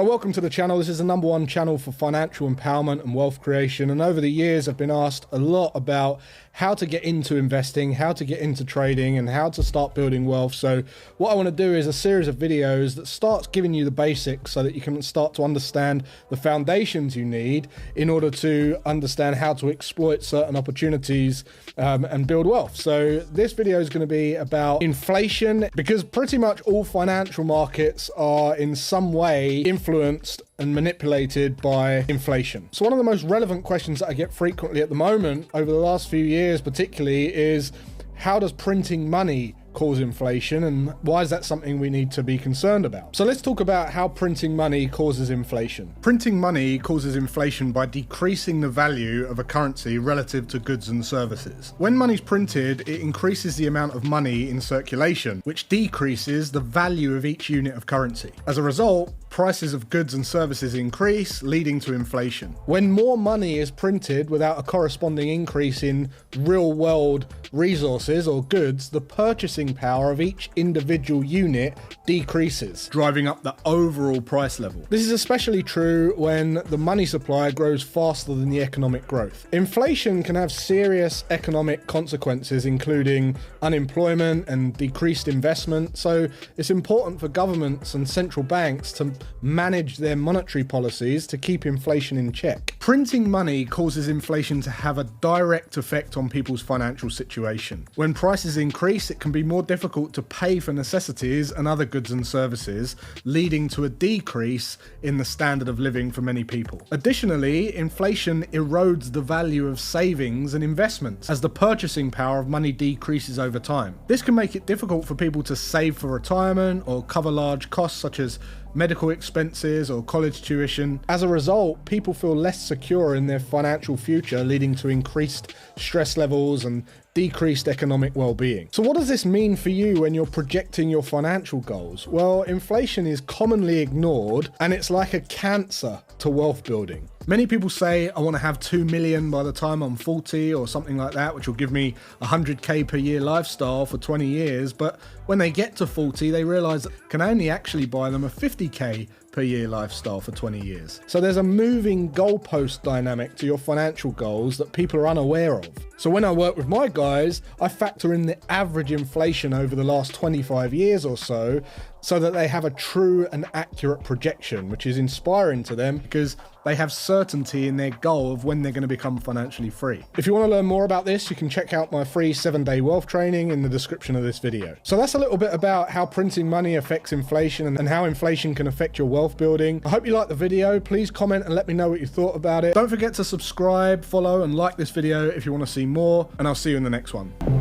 Well, welcome to the channel. This is the #1 channel for financial empowerment and wealth creation. And over the years, I've been asked a lot about how to get into investing, how to get into trading, and how to start building wealth. So what I want to do is a series of videos that starts giving you the basics so that you can start to understand the foundations you need in order to understand how to exploit certain opportunities and build wealth. So this video is going to be about inflation, because pretty much all financial markets are in some way influenced and manipulated by inflation. So one of the most relevant questions that I get frequently at the moment, over the last few years particularly, is how does printing money cause inflation, and why is that something we need to be concerned about? So let's talk about how printing money causes inflation. Printing money causes inflation by decreasing the value of a currency relative to goods and services. When money's printed, it increases the amount of money in circulation, which decreases the value of each unit of currency. As a result, prices of goods and services increase, leading to inflation. When more money is printed without a corresponding increase in real-world resources or goods, the purchasing power of each individual unit decreases, driving up the overall price level. This is especially true when the money supply grows faster than the economic growth. Inflation can have serious economic consequences, including unemployment and decreased investment. So it's important for governments and central banks to manage their monetary policies to keep inflation in check. Printing money causes inflation to have a direct effect on people's financial situation. When prices increase, it can be more difficult to pay for necessities and other goods and services, leading to a decrease in the standard of living for many people. Additionally, inflation erodes the value of savings and investments as the purchasing power of money decreases over time. This can make it difficult for people to save for retirement or cover large costs such as medical expenses or college tuition. As a result, people feel less secure in their financial future, leading to increased stress levels and decreased economic well-being. So what does this mean for you when you're projecting your financial goals? Well, inflation is commonly ignored, and it's like a cancer to wealth building. Many people say, I want to have 2 million by the time I'm 40 or something like that, which will give me 100k per year lifestyle for 20 years. But when they get to 40, they realize that can only actually buy them a 50k per year lifestyle for 20 years. So there's a moving goalpost dynamic to your financial goals that people are unaware of. So when I work with my guys, I factor in the average inflation over the last 25 years or so that they have a true and accurate projection, which is inspiring to them because they have certainty in their goal of when they're going to become financially free. If you want to learn more about this, you can check out my free 7-day wealth training in the description of this video. So that's a little bit about how printing money affects inflation and how inflation can affect your wealth building. I hope you liked the video. Please comment and let me know what you thought about it. Don't forget to subscribe, follow, and like this video if you want to see more, and I'll see you in the next one.